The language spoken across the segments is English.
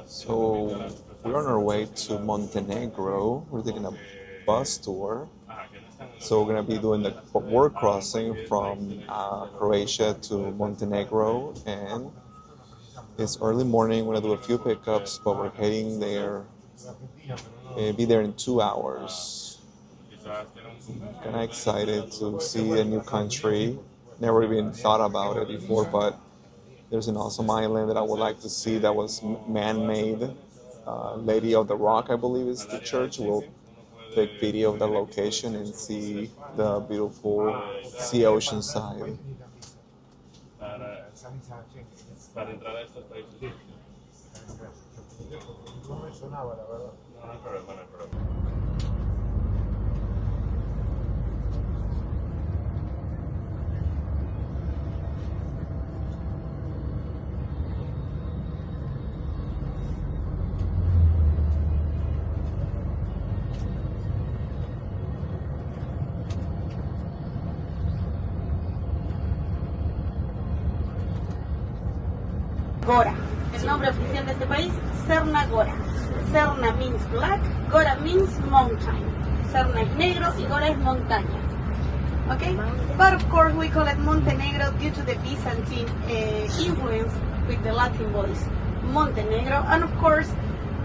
So we're on our way to Montenegro. We're taking a bus tour. So we're gonna be doing the border crossing from Croatia to Montenegro, and it's early morning. We're gonna do a few pickups, but we're heading there. Be there in 2 hours. Kind of excited to see a new country. Never even thought about it before, but there's an awesome island that I would like to see that was man-made. Lady of the Rock, I believe, is the church. We'll take video of the location and see the beautiful sea ocean side. Gora. El nombre oficial de este país, Serna Gora. Serna means black, Gora means mountain. Serna es negro y Gora es montaña. Okay? But of course we call it Montenegro due to the Byzantine influence with the Latin voice. Montenegro, and of course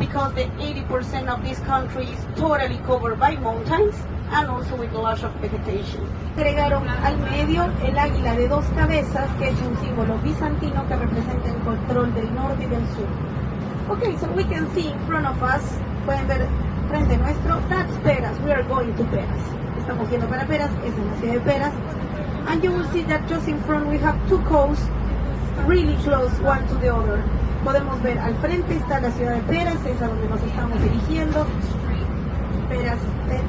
because the 80% of this country is totally covered by mountains and also with lots of vegetation. Agregaron al medio el águila de dos cabezas, que es un símbolo bizantino que representa el control del norte y del sur. Okay, so we can see in front of us, pueden ver frente nuestro, that's Peras, we are going to Peras. Estamos yendo para Peras, es en la ciudad de Peras. And you will see that just in front we have two coasts really close one to the other. Podemos ver al frente está la ciudad de Peras, es a donde nos estamos dirigiendo. Peras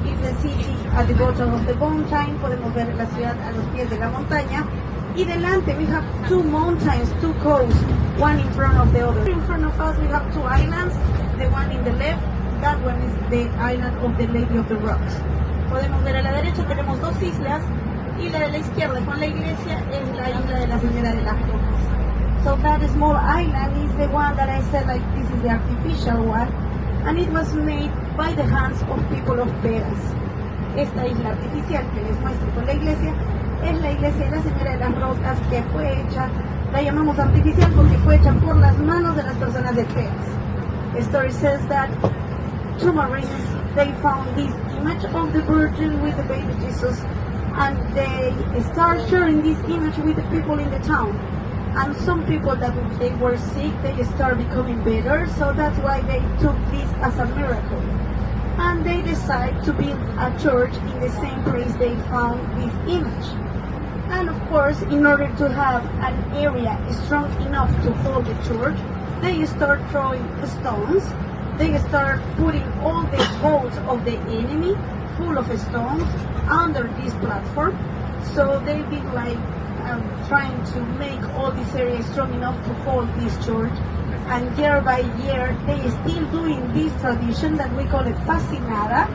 is the city at the bottom of the mountain. Podemos ver la ciudad a los pies de la montaña. Y delante we have two mountains, two coasts, one in front of the other. In front of us we have two islands. The one in the left, that one is the island of the Lady of the Rocks. Podemos ver a la derecha tenemos dos islas y la de la izquierda con la iglesia es la isla de la Señora de las Rocas. So that small island is the one that I said like this is the artificial one, and it was made by the hands of people of Peras. Esta isla artificial que les muestro con la iglesia es la iglesia de la Señora de las Rocas, que fue hecha, la llamamos artificial porque fue hecha por las manos de las personas de Peras. The story says that two Marines, they found this image of the Virgin with the baby Jesus, and they start sharing this image with the people in the town. And some people that they were sick, they start becoming better, so that's why they took this as a miracle. And they decide to build a church in the same place they found this image. And of course, in order to have an area strong enough to hold the church, they start throwing stones. They start putting all the holes of the enemy full of stones under this platform. So they've been like trying to make all this area strong enough to hold this church. And year by year, they are still doing this tradition that we call it Fascinada.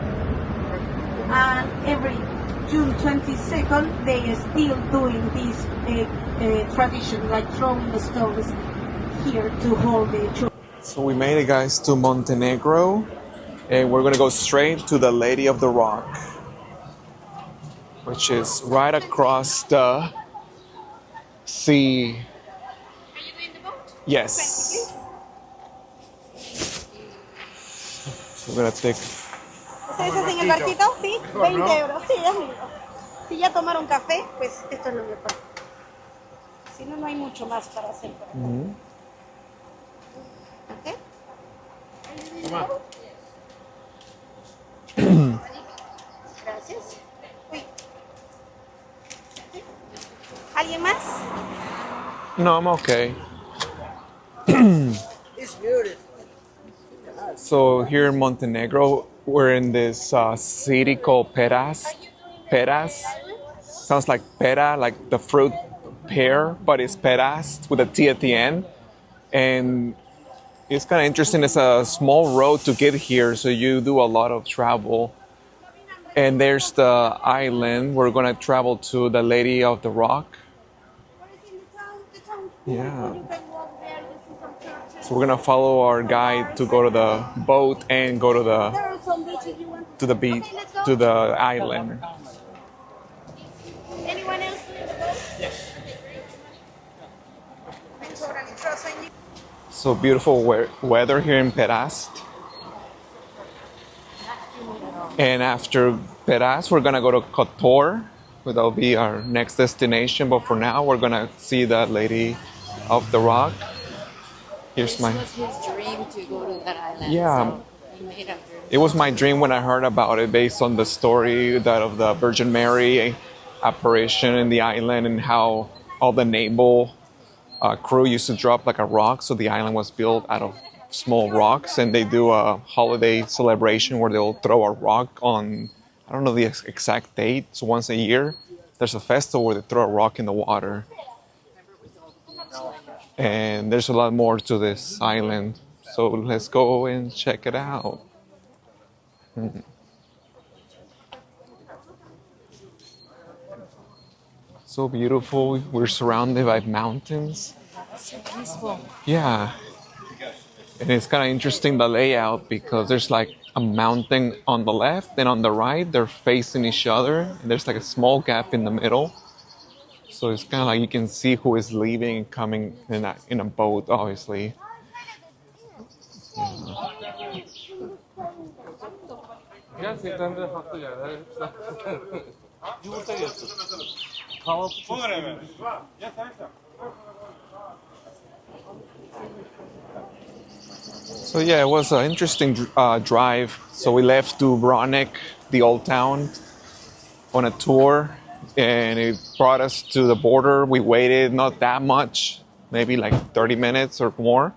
And every June 22nd, they are still doing this tradition, like throwing the stones here to hold the church. So we made it, guys, to Montenegro, and we're gonna go straight to the Lady of the Rock, which is right across the sea. Are you doing the boat? Yes. We're gonna take. ¿Ustedes hacen el barquito? Sí, 20 euros. Sí, es lindo. Si ya tomaron café, pues esto es lo mejor. Si no, no hay mucho más para hacer. ¿Ok? Gracias. Uy. ¿Alguien más? No, I'm okay. It's beautiful. So here in Montenegro, we're in this city called Peras. Peras sounds like pera, like the fruit pear, but it's Peras with a T at the end. And it's kind of interesting. It's a small road to get here, so you do a lot of travel. And there's the island. We're going to travel to the Lady of the Rock. Yeah. So we're gonna follow our guide to go to the boat and go to There are some beaches you want. the beach, Okay, let's go. to the island. Anyone else doing the boat? Yes. Thanks for trusting you. So beautiful weather here in Perast. And after Perast, we're gonna go to Kotor. That'll be our next destination. But for now, we're gonna see that lady of the rock. Here's This was his dream to go to that island. Yeah. So he made a dream. It was my dream when I heard about it, based on the story that of the Virgin Mary apparition in the island, and how all the naval crew used to drop like a rock. So the island was built out of small rocks, and they do a holiday celebration where they'll throw a rock on, I don't know the exact date. So once a year, there's a festival where they throw a rock in the water. And there's a lot more to this island. So let's go and check it out. So beautiful. We're surrounded by mountains. So peaceful. Yeah. And it's kind of interesting, the layout, because there's like a mountain on the left and on the right, they're facing each other. And there's like a small gap in the middle. So it's kind of like you can see who is leaving and coming in a boat, obviously. So yeah, it was an interesting drive. So we left Dubrovnik, the old town, on a tour, and it brought us to the border. We waited not that much, maybe like 30 minutes or more,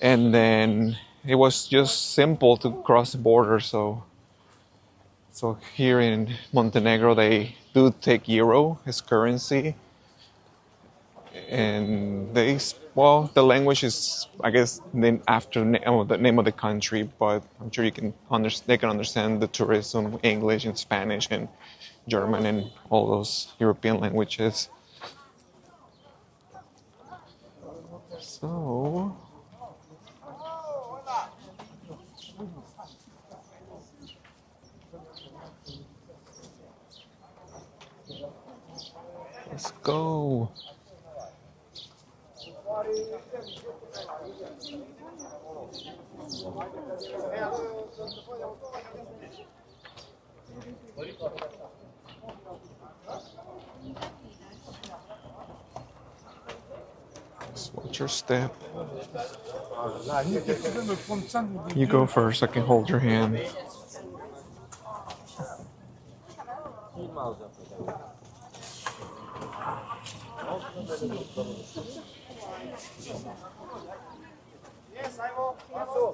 and then it was just simple to cross the border. So here in Montenegro, they do take euro as currency, and the language is, I guess, named after the name of the country, but I'm sure they can understand the tourism, English and Spanish and German and all those European languages. So let's go. Just watch your step. You go first, I can hold your hand.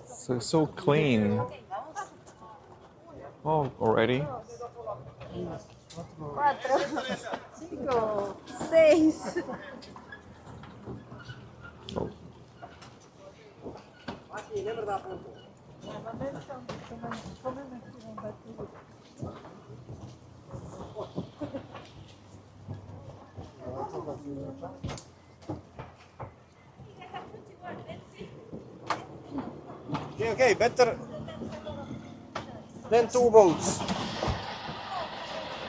So it's so clean. Oh, already? 4, 5, 6. Oh. Okay, better than 2 boats.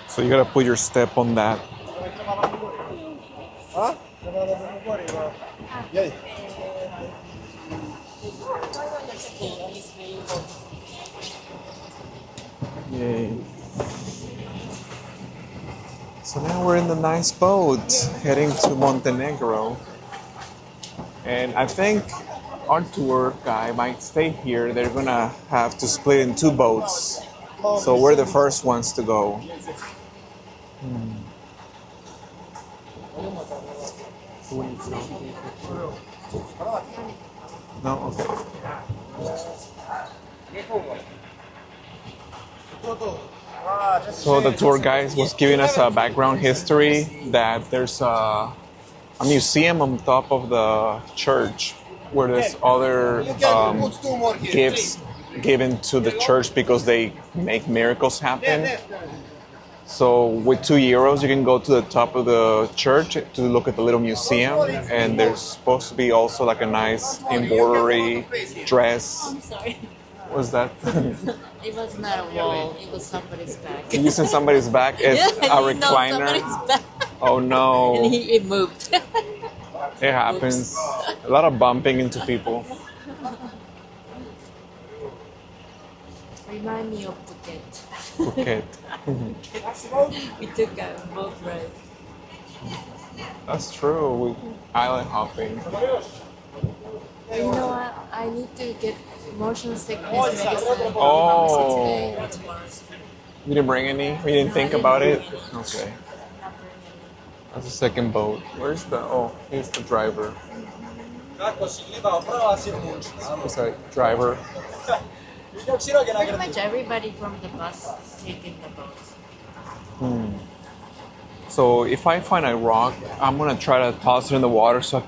So you gotta put your step on that. Huh? Yeah. Yay. So now we're in the nice boat heading to Montenegro. And I think our tour guy might stay here. They're gonna have to split in 2 boats. So we're the first ones to go. No? Okay. So the tour guide was giving us a background history that there's a museum on top of the church where there's other gifts given to the church because they make miracles happen. So with €2, you can go to the top of the church to look at the little museum, and there's supposed to be also like a nice embroidery dress. I'm sorry. What's that? It was not a wall. It was somebody's back. Using somebody's back as Yeah, a you know recliner. somebody's back. Oh no, And it moved. it happens. A lot of bumping into people. Remind me of Phuket. Phuket. We took a boat ride. That's true. Island hopping. You know what? I need to get motion sickness medicine for Oh. pharmacy today or tomorrow. You didn't bring any? You didn't think about it? Okay. Not bring any. That's the second boat. Where's the? Oh, here's the driver. What's that? Driver. Pretty much everybody from the bus is taking the boat. So if I find a rock, I'm gonna try to toss it in the water so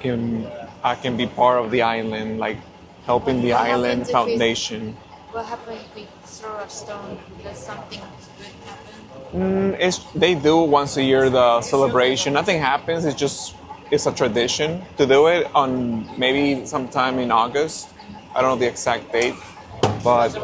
I can be part of the island, like helping the What island happens if we- foundation. What happens if we throw a stone? Does something good happen? They do once a year the celebration. Nothing happens. It's a tradition to do it on maybe sometime in August. I don't know the exact date, but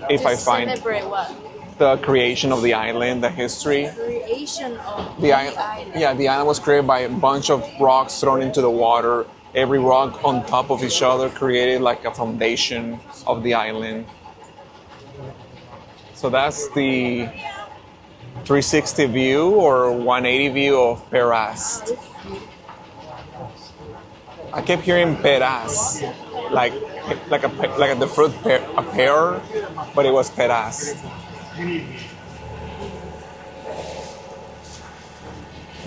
if I To find celebrate what? the creation of the island, the history. Creation of The island, yeah, the island was created by a bunch of rocks thrown into the water. Every rock on top of each other created like a foundation of the island. So that's the 360 view or 180 view of Perast. I kept hearing Peras, like the fruit pear, a pear, but it was Peras.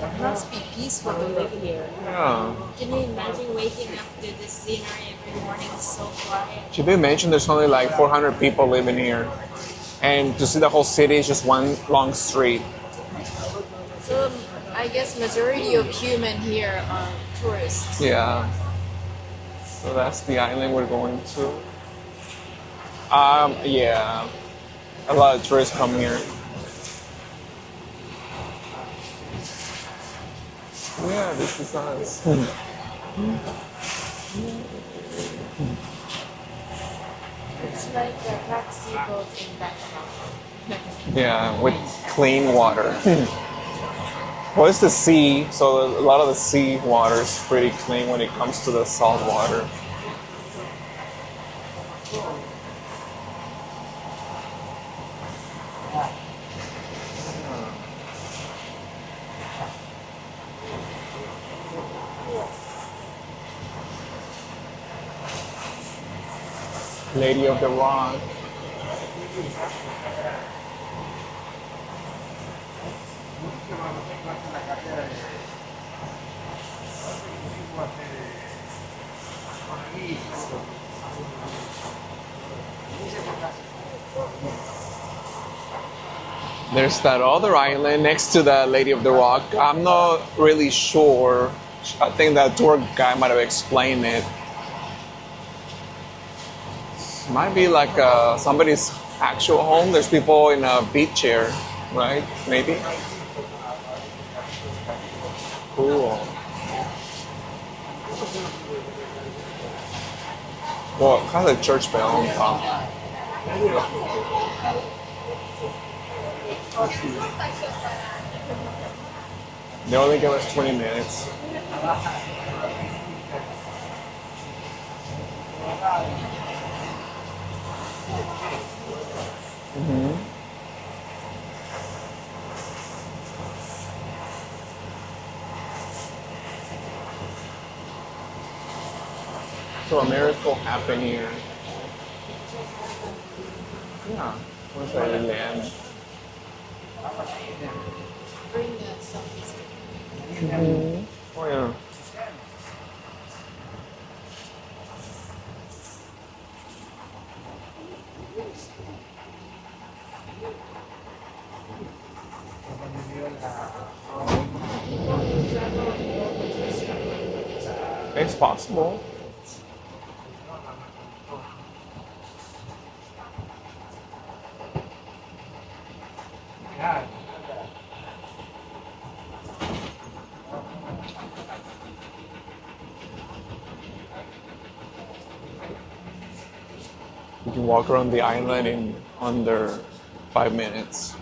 It must be peaceful to live here. Yeah. Can you imagine waking up to this scenery every morning so quiet? She did mention there's only like 400 people living here, and to see the whole city is just one long street. So I guess majority of human here are tourists. Yeah. So that's the island we're going to. Yeah. A lot of tourists come here. Yeah, this is us. It's like a taxi boat in Bangkok. Yeah, with clean water. Well, it's the sea, so a lot of the sea water is pretty clean when it comes to the salt water. Lady of the Rock. There's that other island next to the Lady of the Rock. I'm not really sure. I think that tour guy might have explained it. Might be like somebody's actual home. There's people in a beach chair, right? Maybe. Cool. Well, it has a church bell on top. They only give us 20 minutes. So a miracle happened here. Yeah. What's that land? Bring the selfies. Oh yeah. It's possible. You can walk around the island in under 5 minutes.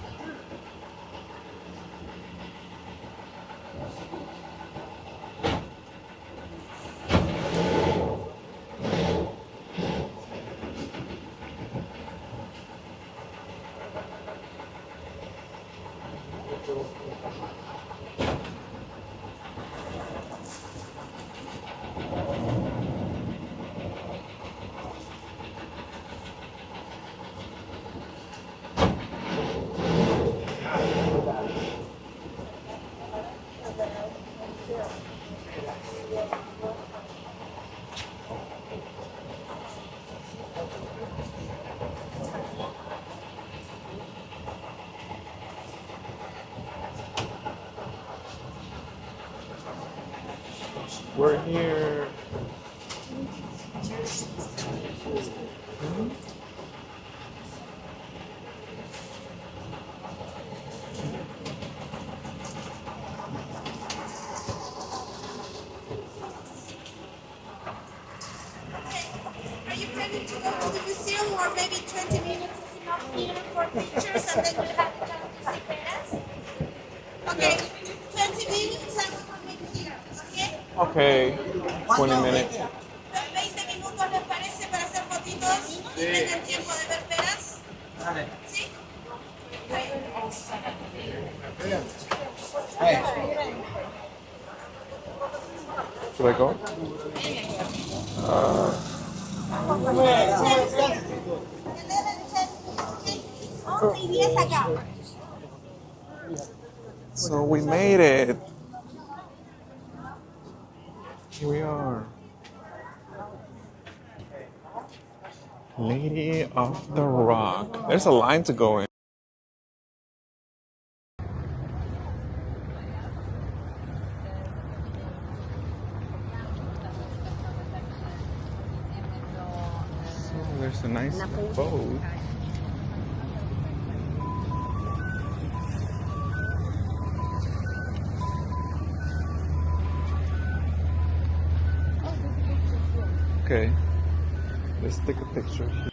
We're here. Are you planning to go to the museum, or maybe 20 minutes is enough here for pictures and then you have the chance to see Peras? Okay, 20 minutes and we will meet here, okay? Okay, 20 minutes. 20 minutos les parece para hacer fotitos y tengan tiempo de ver Peras. ¿Sí? Should I go? 11, 10 acá. So we made it. Here we are. Lady of the Rock. There's a line to go in. So there's a nice boat. Okay, let's take a picture here.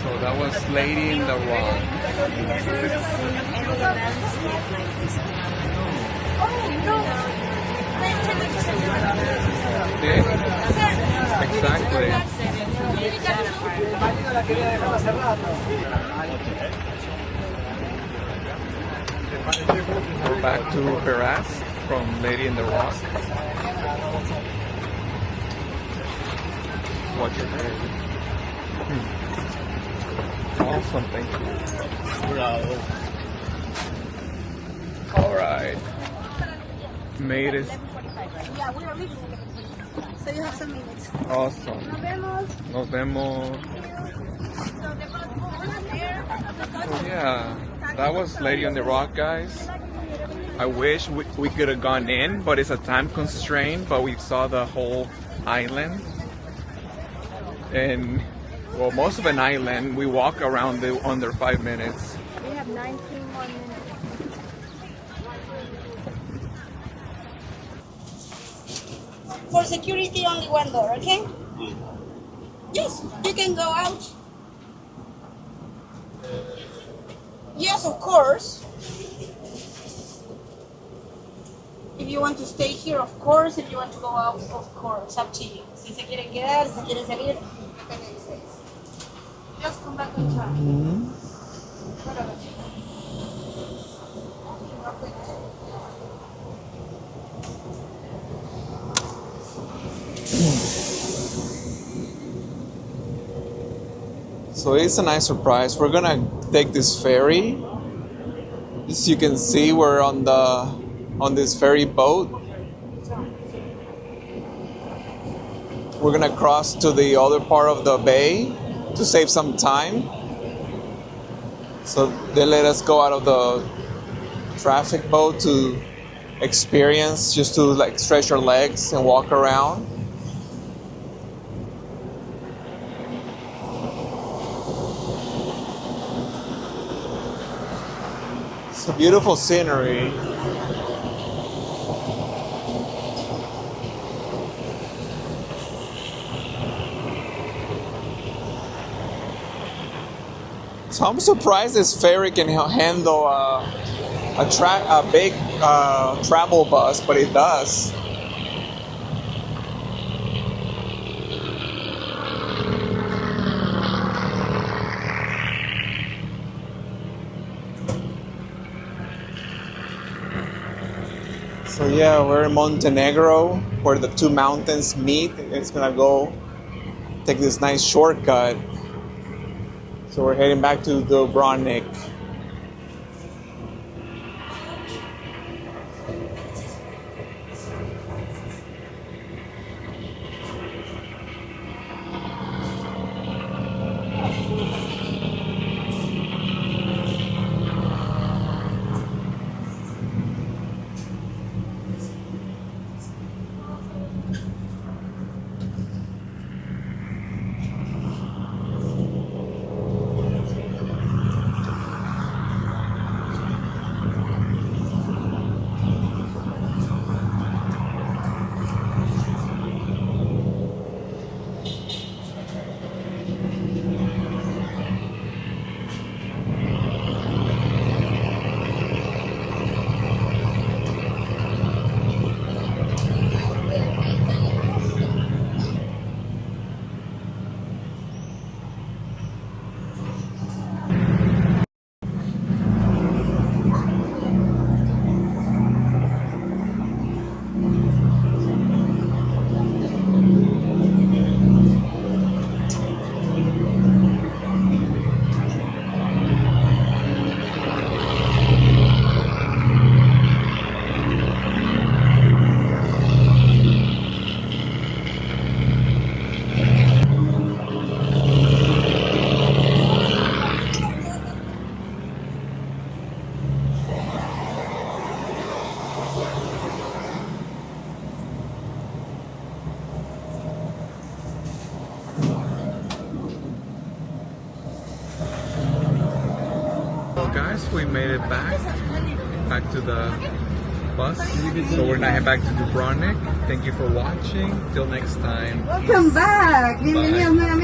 So that was Lady in the Rock. Exactly. We're back to Peras from Lady in the Rock. Watch your head. Awesome, thank you. All right. Made it. So you have some minutes. Awesome. Nos vemos. Nos vemos. So the bus over there. So yeah, that was Lady on the Rock, guys. I wish we could have gone in, but it's a time constraint. But we saw the whole island, and well, most of an island. We walk around it under 5 minutes. We have 19 more minutes. For security, only one door, okay? Yes, you can go out. Yes, of course. If you want to stay here, of course. If you want to go out, of course. Up to you. Si se quieren quedar, si quieren salir, just come back and try. So it's a nice surprise. We're gonna take this ferry. As you can see, we're on this ferry boat. We're gonna cross to the other part of the bay to save some time. So they let us go out of the traffic boat to experience, just to like stretch our legs and walk around. It's a beautiful scenery. So I'm surprised this ferry can handle a big travel bus, but it does. So yeah, we're in Montenegro, where the two mountains meet. It's gonna go take this nice shortcut. So we're heading back to Dubrovnik. Guys, we made it back to the bus. So we're now heading back to Dubrovnik. Thank you for watching. Till next time. Welcome back. Bienvenidos nuevamente.